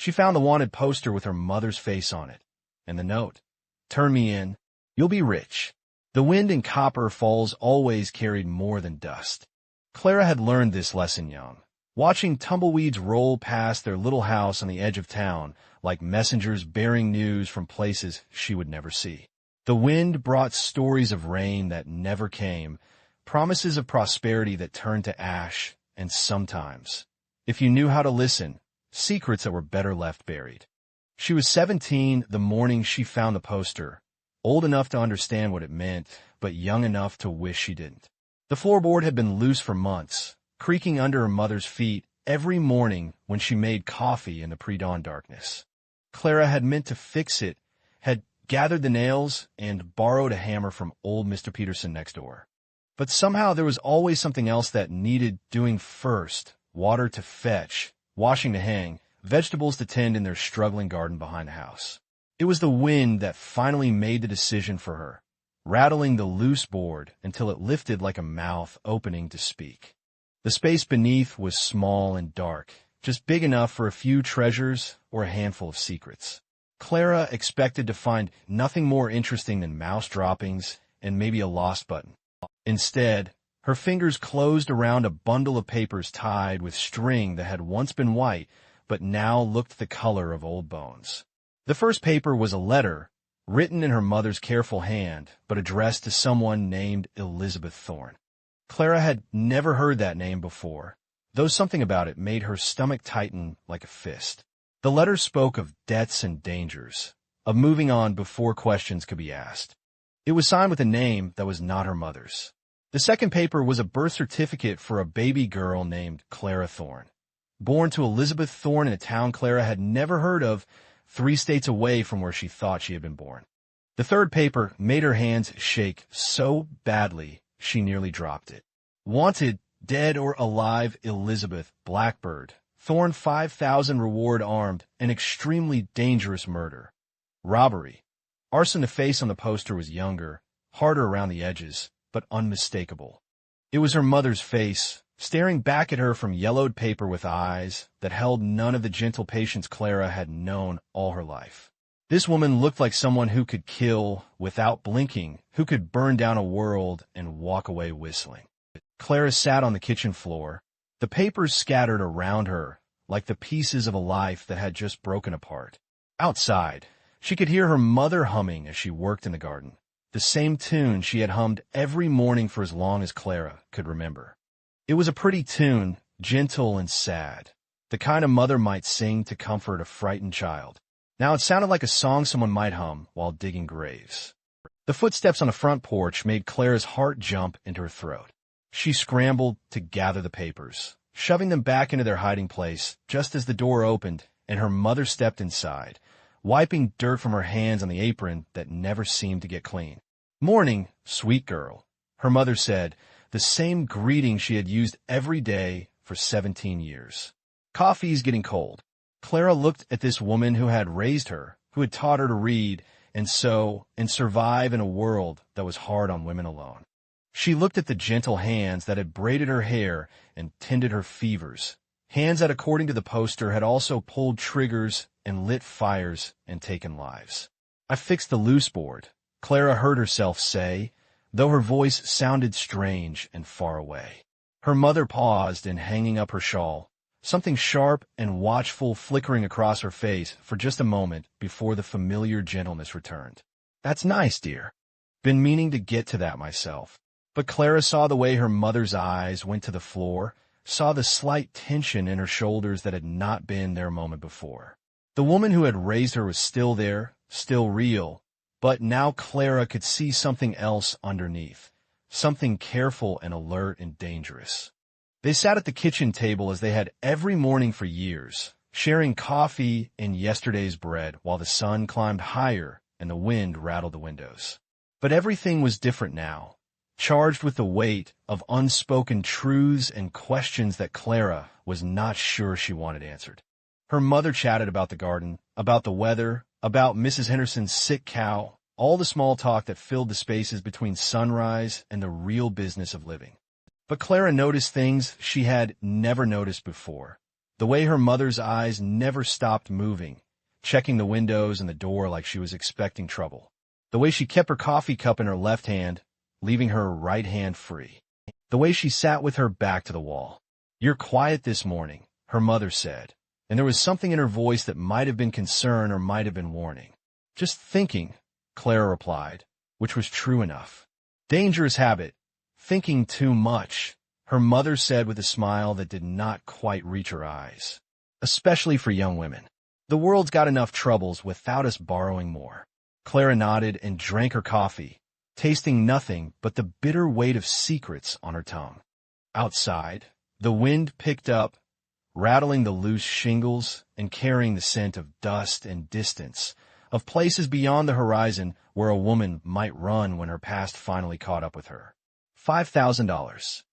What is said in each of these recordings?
She found the wanted poster with her mother's face on it, and the note, "Turn me in, you'll be rich." The wind in Copper Falls always carried more than dust. Clara had learned this lesson young, watching tumbleweeds roll past their little house on the edge of town like messengers bearing news from places she would never see. The wind brought stories of rain that never came, promises of prosperity that turned to ash, and sometimes, if you knew how to listen, secrets that were better left buried. She was 17 the morning she found the poster, old enough to understand what it meant, but young enough to wish she didn't. The floorboard had been loose for months, creaking under her mother's feet every morning when she made coffee in the pre-dawn darkness. Clara had meant to fix it, had gathered the nails, and borrowed a hammer from old Mr. Peterson next door. But somehow there was always something else that needed doing first: water to fetch, washing to hang, vegetables to tend in their struggling garden behind the house. It was the wind that finally made the decision for her, rattling the loose board until it lifted like a mouth opening to speak. The space beneath was small and dark, just big enough for a few treasures or a handful of secrets. Clara expected to find nothing more interesting than mouse droppings and maybe a lost button. Instead, her fingers closed around a bundle of papers tied with string that had once been white, but now looked the color of old bones. The first paper was a letter, written in her mother's careful hand, but addressed to someone named Elizabeth Thorne. Clara had never heard that name before, though something about it made her stomach tighten like a fist. The letter spoke of debts and dangers, of moving on before questions could be asked. It was signed with a name that was not her mother's. The second paper was a birth certificate for a baby girl named Clara Thorne, born to Elizabeth Thorne in a town Clara had never heard of, 3 states away from where she thought she had been born. The third paper made her hands shake so badly she nearly dropped it. Wanted, dead or alive, Elizabeth Blackbird Thorne, 5,000 reward, armed, an extremely dangerous murder. Robbery. Arson. The face on the poster was younger, harder around the edges, but unmistakable. It was her mother's face, staring back at her from yellowed paper with eyes that held none of the gentle patience Clara had known all her life. This woman looked like someone who could kill without blinking, who could burn down a world and walk away whistling. Clara sat on the kitchen floor, the papers scattered around her like the pieces of a life that had just broken apart. Outside, she could hear her mother humming as she worked in the garden, the same tune she had hummed every morning for as long as Clara could remember. It was a pretty tune, gentle and sad, the kind a mother might sing to comfort a frightened child. Now it sounded like a song someone might hum while digging graves. The footsteps on the front porch made Clara's heart jump into her throat. She scrambled to gather the papers, shoving them back into their hiding place just as the door opened and her mother stepped inside, wiping dirt from her hands on the apron that never seemed to get clean. "Morning, sweet girl," her mother said, the same greeting she had used every day for 17 years. "Coffee's getting cold." Clara looked at this woman who had raised her, who had taught her to read and sew and survive in a world that was hard on women alone. She looked at the gentle hands that had braided her hair and tended her fevers, hands that, according to the poster, had also pulled triggers and lit fires and taken lives. "I fixed the loose board," Clara heard herself say, though her voice sounded strange and far away. Her mother paused in hanging up her shawl, something sharp and watchful flickering across her face for just a moment before the familiar gentleness returned. "That's nice, dear. Been meaning to get to that myself." But Clara saw the way her mother's eyes went to the floor, saw the slight tension in her shoulders that had not been there a moment before. The woman who had raised her was still there, still real, but now Clara could see something else underneath, something careful and alert and dangerous. They sat at the kitchen table as they had every morning for years, sharing coffee and yesterday's bread while the sun climbed higher and the wind rattled the windows. But everything was different now, charged with the weight of unspoken truths and questions that Clara was not sure she wanted answered. Her mother chatted about the garden, about the weather, about Mrs. Henderson's sick cow, all the small talk that filled the spaces between sunrise and the real business of living. But Clara noticed things she had never noticed before. The way her mother's eyes never stopped moving, checking the windows and the door like she was expecting trouble. The way she kept her coffee cup in her left hand, leaving her right hand free. The way she sat with her back to the wall. "You're quiet this morning," her mother said, and there was something in her voice that might have been concern or might have been warning. "Just thinking," Clara replied, which was true enough. "Dangerous habit. Thinking too much," her mother said with a smile that did not quite reach her eyes. "Especially for young women. The world's got enough troubles without us borrowing more." Clara nodded and drank her coffee, tasting nothing but the bitter weight of secrets on her tongue. Outside, the wind picked up, rattling the loose shingles and carrying the scent of dust and distance, of places beyond the horizon where a woman might run when her past finally caught up with her. $5,000.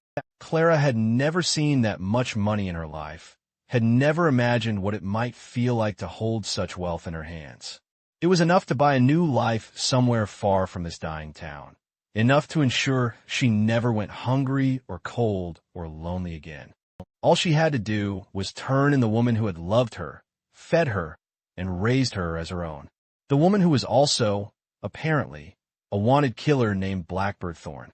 Clara had never seen that much money in her life, had never imagined what it might feel like to hold such wealth in her hands. It was enough to buy a new life somewhere far from this dying town, enough to ensure she never went hungry or cold or lonely again. All she had to do was turn in the woman who had loved her, fed her, and raised her as her own. The woman who was also, apparently, a wanted killer named Blackbird Thorn.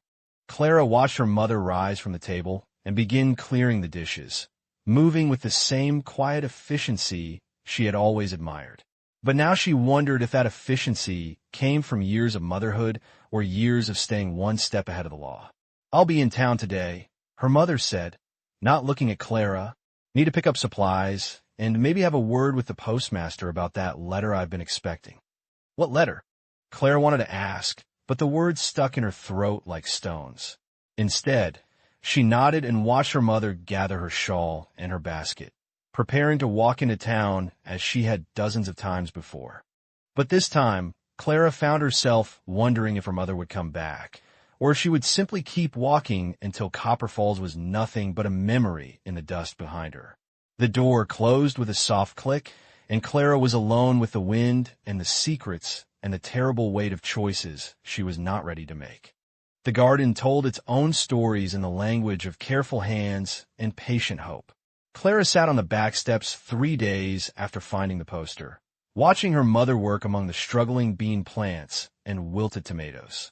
Clara watched her mother rise from the table and begin clearing the dishes, moving with the same quiet efficiency she had always admired. But now she wondered if that efficiency came from years of motherhood or years of staying one step ahead of the law. "I'll be in town today," her mother said, not looking at Clara. "Need to pick up supplies, and maybe have a word with the postmaster about that letter I've been expecting." "What letter?" Clara wanted to ask, but the words stuck in her throat like stones. Instead, she nodded and watched her mother gather her shawl and her basket, preparing to walk into town as she had dozens of times before. But this time, Clara found herself wondering if her mother would come back, or if she would simply keep walking until Copper Falls was nothing but a memory in the dust behind her. The door closed with a soft click, and Clara was alone with the wind and the secrets and the terrible weight of choices she was not ready to make. The garden told its own stories in the language of careful hands and patient hope. Clara sat on the back steps 3 days after finding the poster, watching her mother work among the struggling bean plants and wilted tomatoes.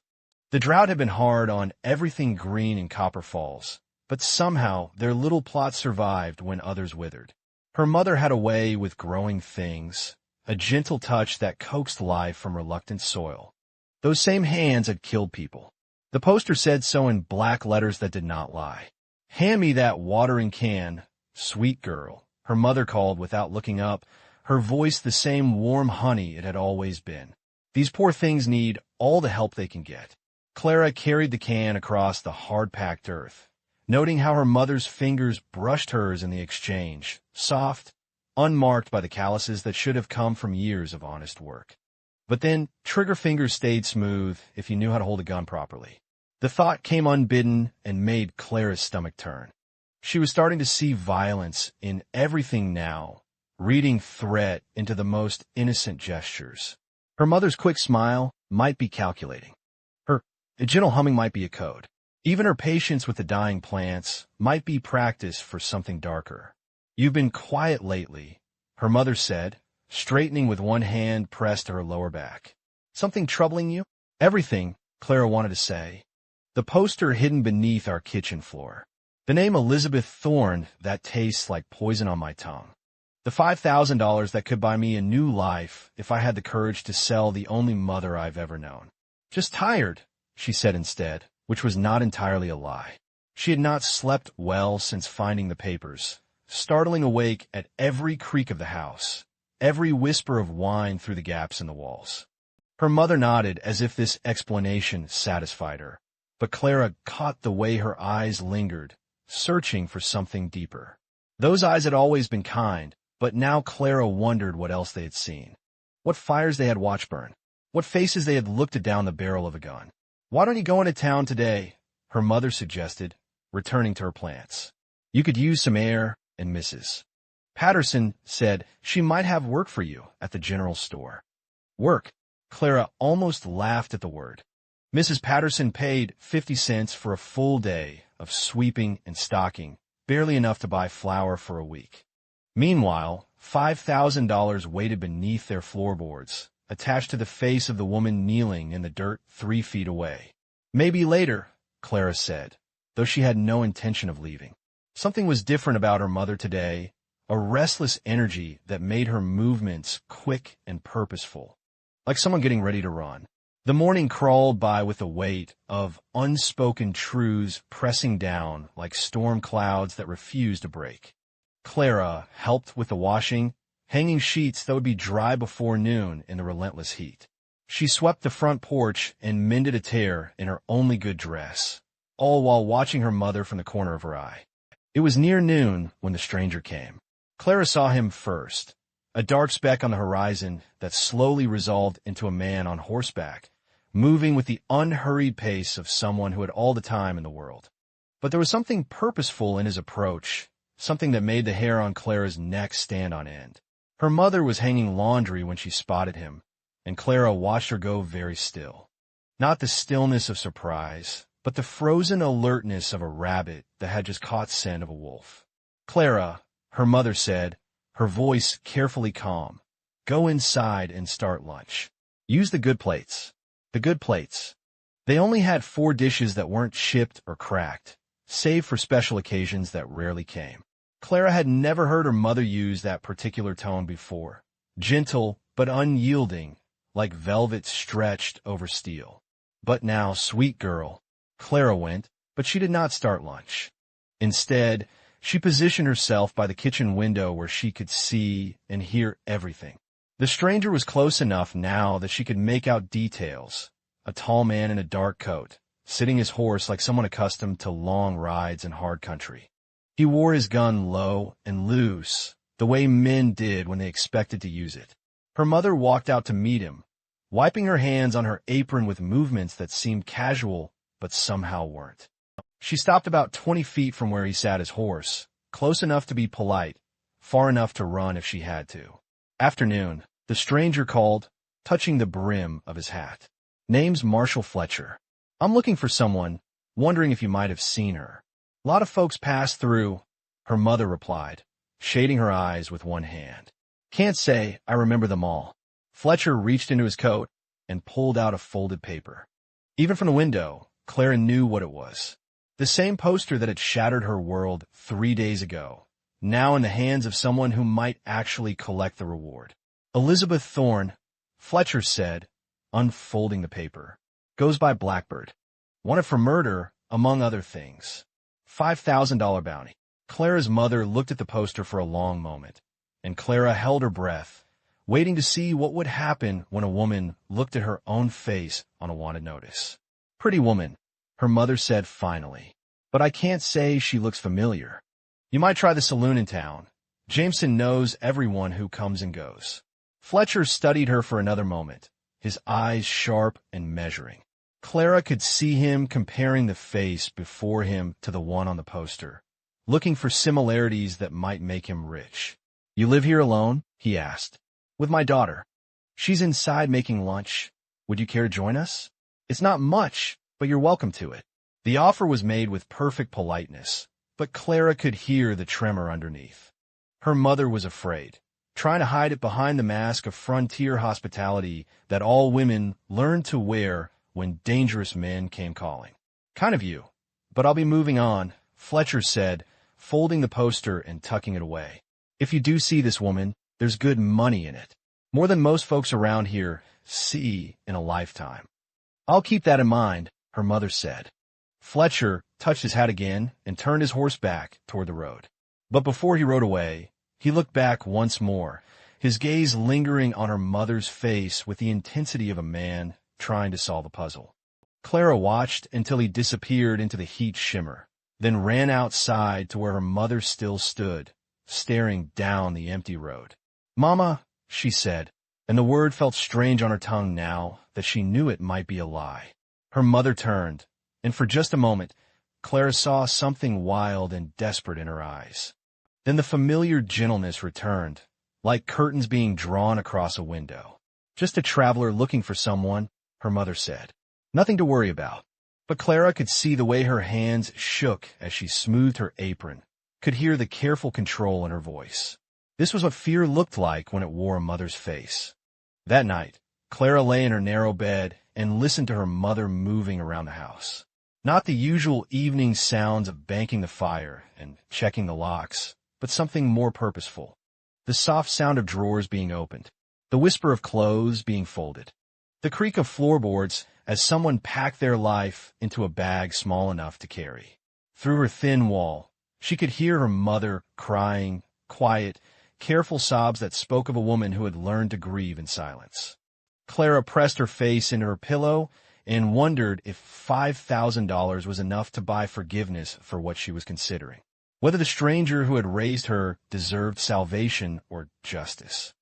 The drought had been hard on everything green in Copper Falls, but somehow their little plot survived when others withered. Her mother had a way with growing things, a gentle touch that coaxed life from reluctant soil. Those same hands had killed people. The poster said so in black letters that did not lie. "Hand me that watering can, sweet girl," her mother called without looking up, her voice the same warm honey it had always been. "These poor things need all the help they can get." Clara carried the can across the hard-packed earth, noting how her mother's fingers brushed hers in the exchange, soft, unmarked by the calluses that should have come from years of honest work. But then, trigger fingers stayed smooth if you knew how to hold a gun properly. The thought came unbidden and made Clara's stomach turn. She was starting to see violence in everything now, reading threat into the most innocent gestures. Her mother's quick smile might be calculating. Her gentle humming might be a code. Even her patience with the dying plants might be practice for something darker. "You've been quiet lately," her mother said, straightening with one hand pressed to her lower back. "Something troubling you?" "Everything," Clara wanted to say. The poster hidden beneath our kitchen floor. The name Elizabeth Thorne that tastes like poison on my tongue. The $5,000 that could buy me a new life if I had the courage to sell the only mother I've ever known. "Just tired," she said instead, which was not entirely a lie. She had not slept well since finding the papers, startling awake at every creak of the house, every whisper of whine through the gaps in the walls. Her mother nodded as if this explanation satisfied her, but Clara caught the way her eyes lingered, searching for something deeper. Those eyes had always been kind, but now Clara wondered what else they had seen. What fires they had watched burn. What faces they had looked at down the barrel of a gun. "Why don't you go into town today?" her mother suggested, returning to her plants. "You could use some air," and Mrs. Patterson said she might have work for you at the general store. Work? Clara almost laughed at the word. Mrs. Patterson paid 50 cents for a full day of sweeping and stocking, barely enough to buy flour for a week. Meanwhile, $5,000 waited beneath their floorboards, attached to the face of the woman kneeling in the dirt 3 feet away. "Maybe later," Clara said, though she had no intention of leaving. Something was different about her mother today, a restless energy that made her movements quick and purposeful, like someone getting ready to run. The morning crawled by with the weight of unspoken truths pressing down like storm clouds that refused to break. Clara helped with the washing, hanging sheets that would be dry before noon in the relentless heat. She swept the front porch and mended a tear in her only good dress, all while watching her mother from the corner of her eye. It was near noon when the stranger came. Clara saw him first, a dark speck on the horizon that slowly resolved into a man on horseback, moving with the unhurried pace of someone who had all the time in the world. But there was something purposeful in his approach, something that made the hair on Clara's neck stand on end. Her mother was hanging laundry when she spotted him, and Clara watched her go very still. Not the stillness of surprise, but the frozen alertness of a rabbit that had just caught scent of a wolf. "Clara," her mother said, her voice carefully calm, "go inside and start lunch. Use the good plates." The good plates. They only had 4 dishes that weren't chipped or cracked, save for special occasions that rarely came. Clara had never heard her mother use that particular tone before, gentle but unyielding, like velvet stretched over steel. But now, sweet girl, Clara went, but she did not start lunch. Instead, she positioned herself by the kitchen window where she could see and hear everything. The stranger was close enough now that she could make out details. A tall man in a dark coat, sitting his horse like someone accustomed to long rides in hard country. He wore his gun low and loose, the way men did when they expected to use it. Her mother walked out to meet him, wiping her hands on her apron with movements that seemed casual but somehow weren't. She stopped about 20 feet from where he sat his horse, close enough to be polite, far enough to run if she had to. "Afternoon," the stranger called, touching the brim of his hat. "Name's Marshall Fletcher. I'm looking for someone, wondering if you might have seen her." "A lot of folks pass through," her mother replied, shading her eyes with one hand. "Can't say I remember them all." Fletcher reached into his coat and pulled out a folded paper. Even from the window, Clara knew what it was. The same poster that had shattered her world 3 days ago, now in the hands of someone who might actually collect the reward. "Elizabeth Thorne," Fletcher said, unfolding the paper. "Goes by Blackbird. Wanted for murder, among other things. $5,000 bounty." Clara's mother looked at the poster for a long moment, and Clara held her breath, waiting to see what would happen when a woman looked at her own face on a wanted notice. "Pretty woman," her mother said finally, "but I can't say she looks familiar. You might try the saloon in town. Jameson knows everyone who comes and goes." Fletcher studied her for another moment, his eyes sharp and measuring. Clara could see him comparing the face before him to the one on the poster, looking for similarities that might make him rich. "You live here alone?" he asked. "With my daughter. She's inside making lunch. Would you care to join us? It's not much, but you're welcome to it." The offer was made with perfect politeness, but Clara could hear the tremor underneath. Her mother was afraid, trying to hide it behind the mask of frontier hospitality that all women learned to wear when dangerous men came calling. "Kind of you, but I'll be moving on," Fletcher said, folding the poster and tucking it away. "If you do see this woman, there's good money in it. More than most folks around here see in a lifetime." "I'll keep that in mind," her mother said. Fletcher touched his hat again and turned his horse back toward the road. But before he rode away, he looked back once more, his gaze lingering on her mother's face with the intensity of a man trying to solve a puzzle. Clara watched until he disappeared into the heat shimmer, then ran outside to where her mother still stood, staring down the empty road. "Mama," she said, and the word felt strange on her tongue now that she knew it might be a lie. Her mother turned, and for just a moment, Clara saw something wild and desperate in her eyes. Then the familiar gentleness returned, like curtains being drawn across a window. "Just a traveler looking for someone," her mother said. "Nothing to worry about." But Clara could see the way her hands shook as she smoothed her apron, could hear the careful control in her voice. This was what fear looked like when it wore a mother's face. That night, Clara lay in her narrow bed and listened to her mother moving around the house. Not the usual evening sounds of banking the fire and checking the locks, but something more purposeful. The soft sound of drawers being opened, the whisper of clothes being folded, the creak of floorboards as someone packed their life into a bag small enough to carry. Through her thin wall, she could hear her mother crying, quiet, careful sobs that spoke of a woman who had learned to grieve in silence. Clara pressed her face into her pillow and wondered if $5,000 was enough to buy forgiveness for what she was considering. Whether the stranger who had raised her deserved salvation or justice.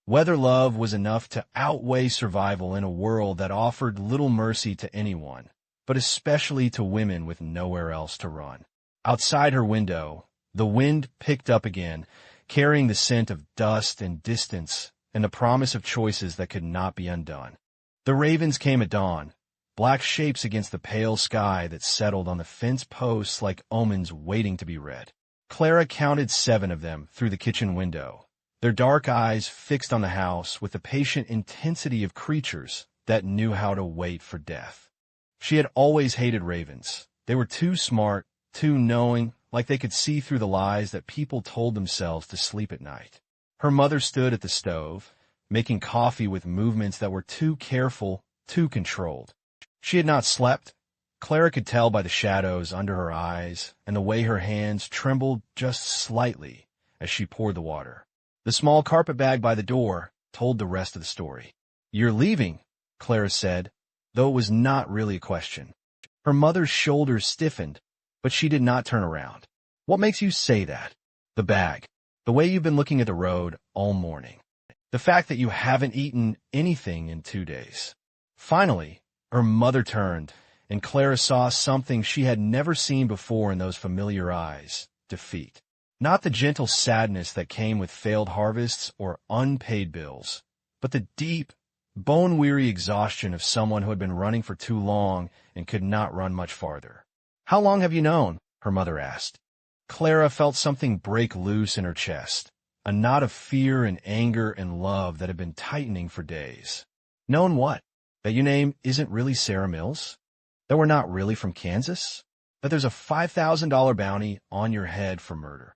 Whether love was enough to outweigh survival in a world that offered little mercy to anyone, but especially to women with nowhere else to run. Outside her window, the wind picked up again, carrying the scent of dust and distance and the promise of choices that could not be undone. The ravens came at dawn, black shapes against the pale sky that settled on the fence posts like omens waiting to be read. Clara counted 7 of them through the kitchen window, their dark eyes fixed on the house with the patient intensity of creatures that knew how to wait for death. She had always hated ravens. They were too smart, too knowing, like they could see through the lies that people told themselves to sleep at night. Her mother stood at the stove, making coffee with movements that were too careful, too controlled. She had not slept. Clara could tell by the shadows under her eyes and the way her hands trembled just slightly as she poured the water. The small carpet bag by the door told the rest of the story. "You're leaving," Clara said, though it was not really a question. Her mother's shoulders stiffened, but she did not turn around. "What makes you say that?" "The bag. The way you've been looking at the road all morning. The fact that you haven't eaten anything in 2 days." Finally, her mother turned, and Clara saw something she had never seen before in those familiar eyes: defeat. Not the gentle sadness that came with failed harvests or unpaid bills, but the deep, bone-weary exhaustion of someone who had been running for too long and could not run much farther. "How long have you known?" her mother asked. Clara felt something break loose in her chest, a knot of fear and anger and love that had been tightening for days. "Known what? That your name isn't really Sarah Mills? That we're not really from Kansas? That there's a $5,000 bounty on your head for murder?"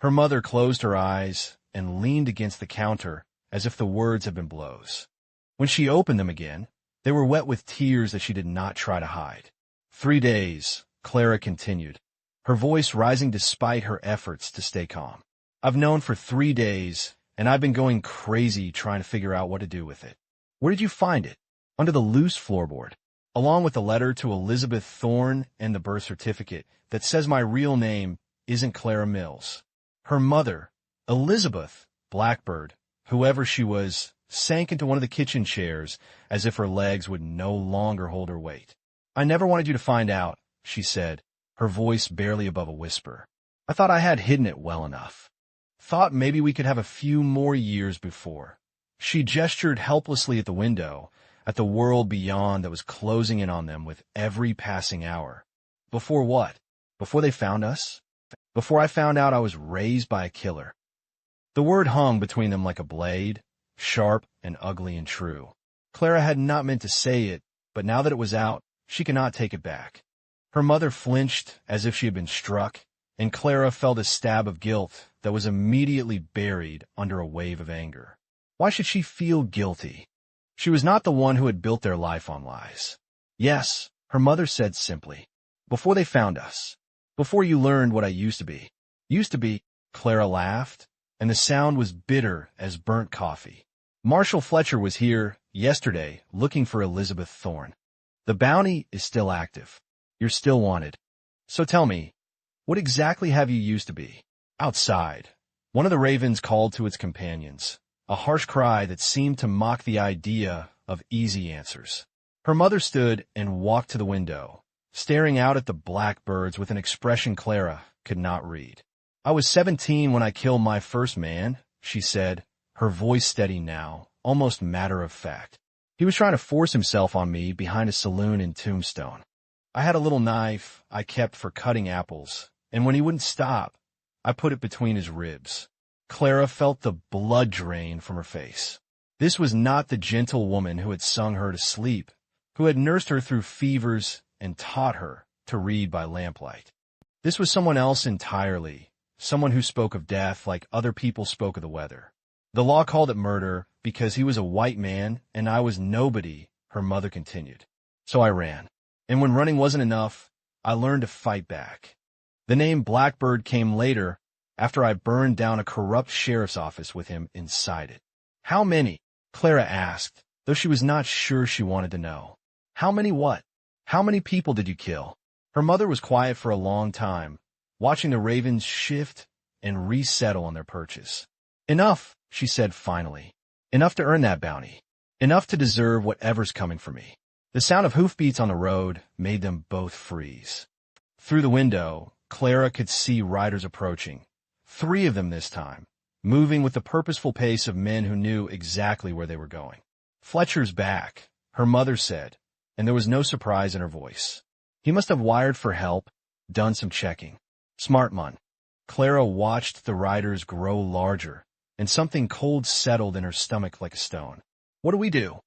Her mother closed her eyes and leaned against the counter as if the words had been blows. When she opened them again, they were wet with tears that she did not try to hide. 3 days, Clara continued, her voice rising despite her efforts to stay calm. "I've known for 3 days, and I've been going crazy trying to figure out what to do with it." "Where did you find it?" "Under the loose floorboard, along with the letter to Elizabeth Thorne and the birth certificate that says my real name isn't Clara Mills." Her mother, Elizabeth Blackbird, whoever she was, sank into one of the kitchen chairs as if her legs would no longer hold her weight. "I never wanted you to find out," she said, her voice barely above a whisper. "I thought I had hidden it well enough. Thought maybe we could have a few more years before." She gestured helplessly at the window, at the world beyond that was closing in on them with every passing hour. "Before what? Before they found us? Before I found out I was raised by a killer." The word hung between them like a blade, sharp and ugly and true. Clara had not meant to say it, but now that it was out, she could not take it back. Her mother flinched as if she had been struck, and Clara felt a stab of guilt that was immediately buried under a wave of anger. Why should she feel guilty? She was not the one who had built their life on lies. "Yes," her mother said simply. "Before they found us. Before you learned what I used to be." "Used to be?" Clara laughed, and the sound was bitter as burnt coffee. "Marshall Fletcher was here yesterday looking for Elizabeth Thorne. The bounty is still active. You're still wanted. So tell me, what exactly have you used to be?" Outside, one of the ravens called to its companions, a harsh cry that seemed to mock the idea of easy answers. Her mother stood and walked to the window, staring out at the blackbirds with an expression Clara could not read. "I was 17 when I killed my first man," she said, her voice steady now, almost matter of fact. "He was trying to force himself on me behind a saloon in Tombstone. I had a little knife I kept for cutting apples, and when he wouldn't stop, I put it between his ribs. Clara felt the blood drain from her face. This was not the gentle woman who had sung her to sleep, who had nursed her through fevers and taught her to read by lamplight. This was someone else entirely, someone who spoke of death like other people spoke of the weather. The law called it murder because he was a white man and I was nobody, her mother continued. So I ran. And when running wasn't enough, I learned to fight back. The name Blackbird came later, after I burned down a corrupt sheriff's office with him inside it. How many? Clara asked, though she was not sure she wanted to know. How many what? How many people did you kill? Her mother was quiet for a long time, watching the ravens shift and resettle on their perches. Enough, she said finally. Enough to earn that bounty. Enough to deserve whatever's coming for me. The sound of hoofbeats on the road made them both freeze. Through the window, Clara could see riders approaching. 3 of them this time, moving with the purposeful pace of men who knew exactly where they were going. Fletcher's back, her mother said, and there was no surprise in her voice. He must have wired for help, done some checking. Smart man. Clara watched the riders grow larger, and something cold settled in her stomach like a stone. What do?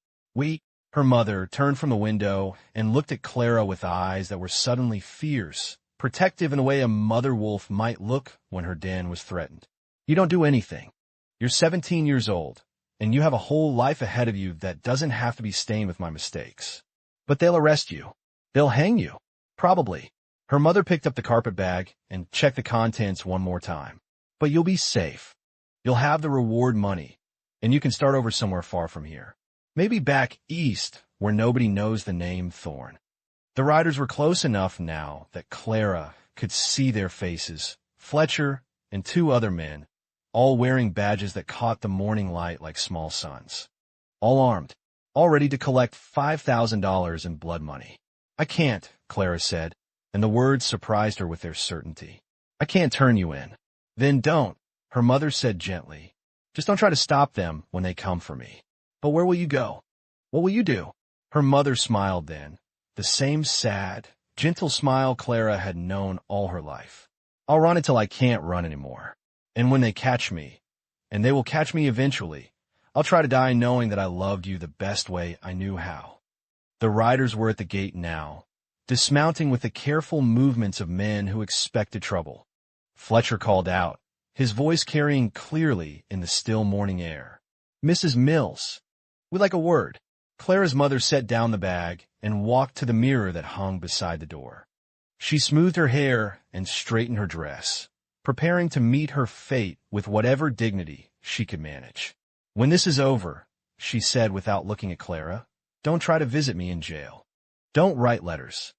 Her mother turned from the window and looked at Clara with eyes that were suddenly fierce, protective in a way a mother wolf might look when her den was threatened. You don't do anything. You're 17 years old, and you have a whole life ahead of you that doesn't have to be stained with my mistakes. But they'll arrest you. They'll hang you. Probably. Her mother picked up the carpet bag and checked the contents one more time. But you'll be safe. You'll have the reward money, and you can start over somewhere far from here. Maybe back east, where nobody knows the name Thorn. The riders were close enough now that Clara could see their faces, Fletcher and 2 other men, all wearing badges that caught the morning light like small suns. All armed, all ready to collect $5,000 in blood money. I can't, Clara said, and the words surprised her with their certainty. I can't turn you in. Then don't, her mother said gently. Just don't try to stop them when they come for me. But where will you go? What will you do? Her mother smiled then, the same sad, gentle smile Clara had known all her life. I'll run until I can't run anymore. And when they catch me, and they will catch me eventually, I'll try to die knowing that I loved you the best way I knew how. The riders were at the gate now, dismounting with the careful movements of men who expected trouble. Fletcher called out, his voice carrying clearly in the still morning air. Mrs. Mills. We'd like a word. Clara's mother set down the bag and walked to the mirror that hung beside the door. She smoothed her hair and straightened her dress, preparing to meet her fate with whatever dignity she could manage. When this is over, she said without looking at Clara, don't try to visit me in jail. Don't write letters.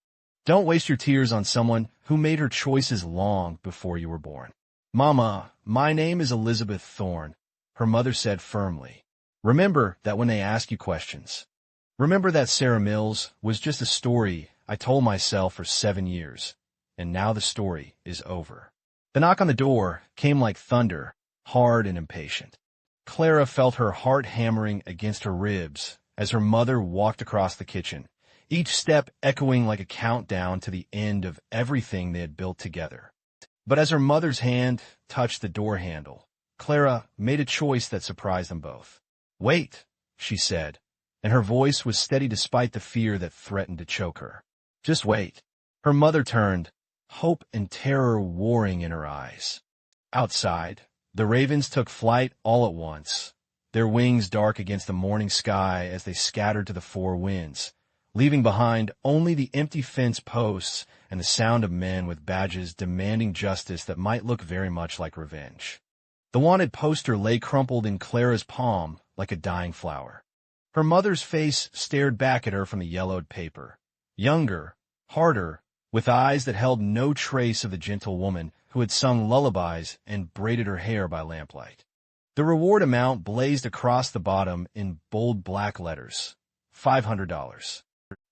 Don't waste your tears on someone who made her choices long before you were born. Mama, my name is Elizabeth Thorne, her mother said firmly. Remember that when they ask you questions. Remember that Sarah Mills was just a story I told myself for 7 years, and now the story is over. The knock on the door came like thunder, hard and impatient. Clara felt her heart hammering against her ribs as her mother walked across the kitchen, each step echoing like a countdown to the end of everything they had built together. But as her mother's hand touched the door handle, Clara made a choice that surprised them both. Wait, she said, and her voice was steady despite the fear that threatened to choke her. Just wait. Her mother turned, hope and terror warring in her eyes. Outside, the ravens took flight all at once, their wings dark against the morning sky as they scattered to the 4 winds, leaving behind only the empty fence posts and the sound of men with badges demanding justice that might look very much like revenge. The wanted poster lay crumpled in Clara's palm like a dying flower. Her mother's face stared back at her from the yellowed paper, younger, harder, with eyes that held no trace of the gentle woman who had sung lullabies and braided her hair by lamplight. The reward amount blazed across the bottom in bold black letters, $500.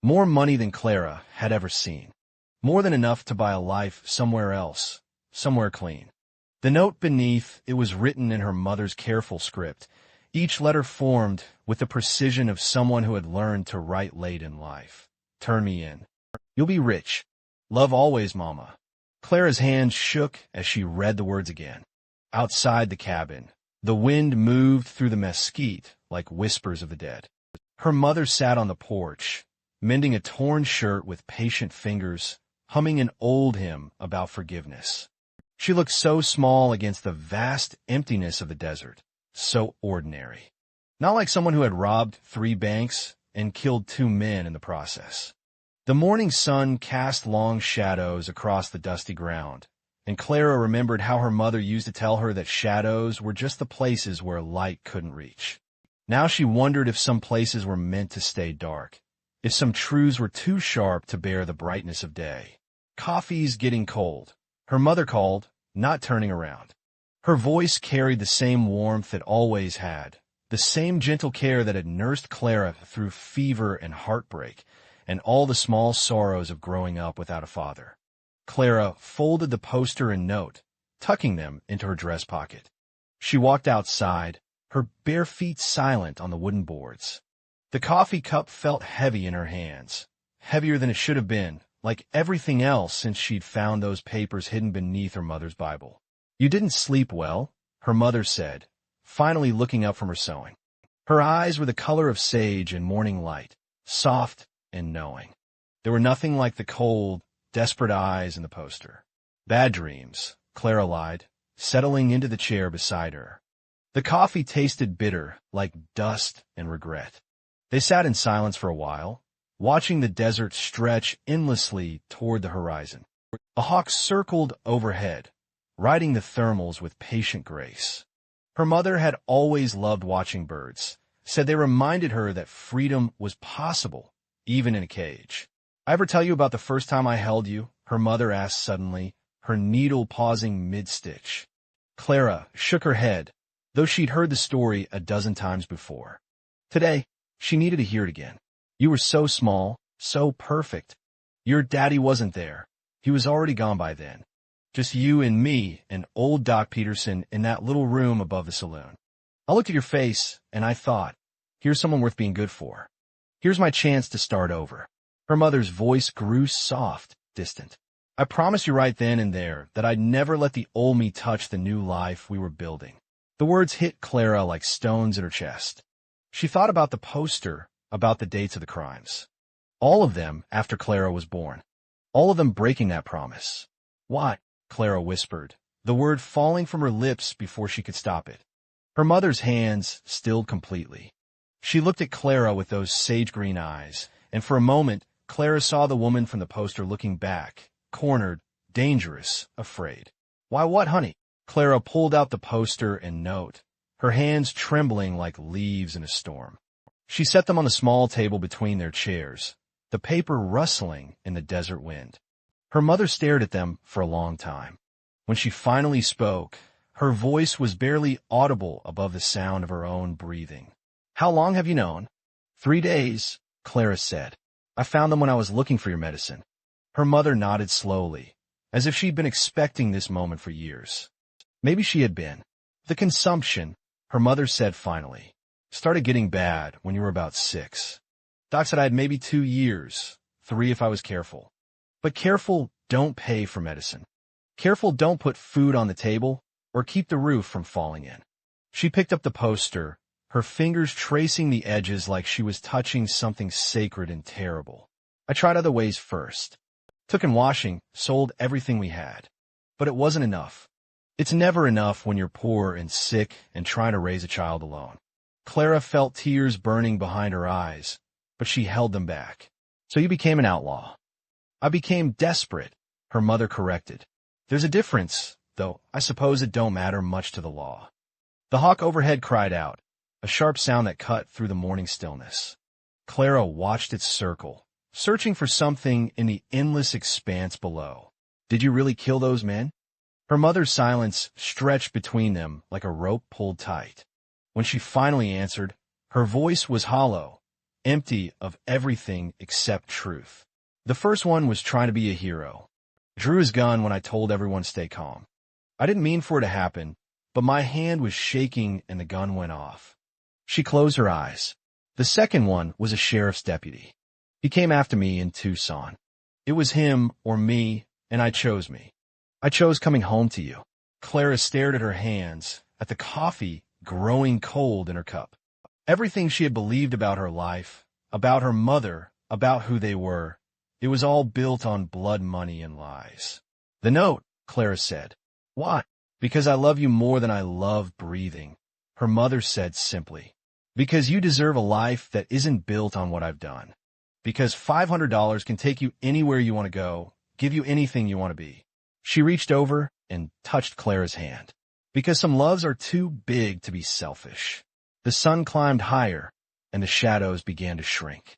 More money than Clara had ever seen. More than enough to buy a life somewhere else, somewhere clean. The note beneath, it was written in her mother's careful script, each letter formed with the precision of someone who had learned to write late in life. Turn me in. You'll be rich. Love always, Mama. Clara's hand shook as she read the words again. Outside the cabin, the wind moved through the mesquite like whispers of the dead. Her mother sat on the porch, mending a torn shirt with patient fingers, humming an old hymn about forgiveness. She looked so small against the vast emptiness of the desert, so ordinary. Not like someone who had robbed 3 banks and killed 2 men in the process. The morning sun cast long shadows across the dusty ground, and Clara remembered how her mother used to tell her that shadows were just the places where light couldn't reach. Now she wondered if some places were meant to stay dark, if some truths were too sharp to bear the brightness of day. "Coffee's getting cold," her mother called, not turning around. Her voice carried the same warmth it always had, the same gentle care that had nursed Clara through fever and heartbreak, and all the small sorrows of growing up without a father. Clara folded the poster and note, tucking them into her dress pocket. She walked outside, her bare feet silent on the wooden boards. The coffee cup felt heavy in her hands, heavier than it should have been, like everything else since she'd found those papers hidden beneath her mother's Bible. "You didn't sleep well," her mother said, finally looking up from her sewing. Her eyes were the color of sage and morning light, soft and knowing. They were nothing like the cold, desperate eyes in the poster. "Bad dreams," Clara lied, settling into the chair beside her. The coffee tasted bitter, like dust and regret. They sat in silence for a while, watching the desert stretch endlessly toward the horizon. A hawk circled overhead, riding the thermals with patient grace. Her mother had always loved watching birds, said they reminded her that freedom was possible, even in a cage. "I ever tell you about the first time I held you?" her mother asked suddenly, her needle pausing mid-stitch. Clara shook her head, though she'd heard the story a dozen times before. Today, she needed to hear it again. "You were so small, so perfect. Your daddy wasn't there. He was already gone by then. Just you and me and old Doc Peterson in that little room above the saloon. I looked at your face, and I thought, here's someone worth being good for. Here's my chance to start over." Her mother's voice grew soft, distant. "I promised you right then and there that I'd never let the old me touch the new life we were building." The words hit Clara like stones in her chest. She thought about the poster, about the dates of the crimes. All of them after Clara was born. All of them breaking that promise. "What?" Clara whispered, the word falling from her lips before she could stop it. Her mother's hands stilled completely. She looked at Clara with those sage-green eyes, and for a moment, Clara saw the woman from the poster looking back, cornered, dangerous, afraid. "Why, what, honey?" Clara pulled out the poster and note, her hands trembling like leaves in a storm. She set them on the small table between their chairs, the paper rustling in the desert wind. Her mother stared at them for a long time. When she finally spoke, her voice was barely audible above the sound of her own breathing. "How long have you known?" 3 days, Clara said. "I found them when I was looking for your medicine." Her mother nodded slowly, as if she'd been expecting this moment for years. Maybe she had been. "The consumption," her mother said finally, "started getting bad when you were about 6. Doc said I had maybe 2 years, 3 if I was careful. But careful don't pay for medicine. Careful don't put food on the table or keep the roof from falling in." She picked up the poster, her fingers tracing the edges like she was touching something sacred and terrible. "I tried other ways first. Took in washing, sold everything we had. But it wasn't enough. It's never enough when you're poor and sick and trying to raise a child alone." Clara felt tears burning behind her eyes, but she held them back. "So you became an outlaw." "I became desperate," her mother corrected. "There's a difference, though I suppose it don't matter much to the law." The hawk overhead cried out, a sharp sound that cut through the morning stillness. Clara watched it circle, searching for something in the endless expanse below. "Did you really kill those men?" Her mother's silence stretched between them like a rope pulled tight. When she finally answered, her voice was hollow, empty of everything except truth. "The first one was trying to be a hero. Drew his gun when I told everyone to stay calm. I didn't mean for it to happen, but my hand was shaking and the gun went off." She closed her eyes. "The second one was a sheriff's deputy. He came after me in Tucson. It was him or me, and I chose me. I chose coming home to you." Clara stared at her hands, at the coffee growing cold in her cup. Everything she had believed about her life, about her mother, about who they were, it was all built on blood money and lies. "The note," Clara said. "Why?" "Because I love you more than I love breathing," her mother said simply. "Because you deserve a life that isn't built on what I've done. Because $500 can take you anywhere you want to go, give you anything you want to be." She reached over and touched Clara's hand. "Because some loves are too big to be selfish." The sun climbed higher, and the shadows began to shrink.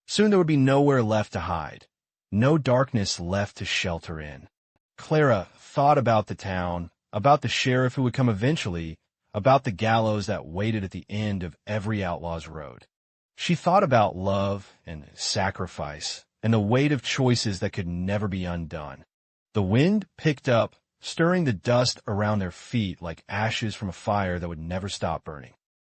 Soon there would be nowhere left to hide, no darkness left to shelter in. Clara thought about the town, about the sheriff who would come eventually, about the gallows that waited at the end of every outlaw's road. She thought about love and sacrifice and the weight of choices that could never be undone. The wind picked up, stirring the dust around their feet like ashes from a fire that would never stop burning.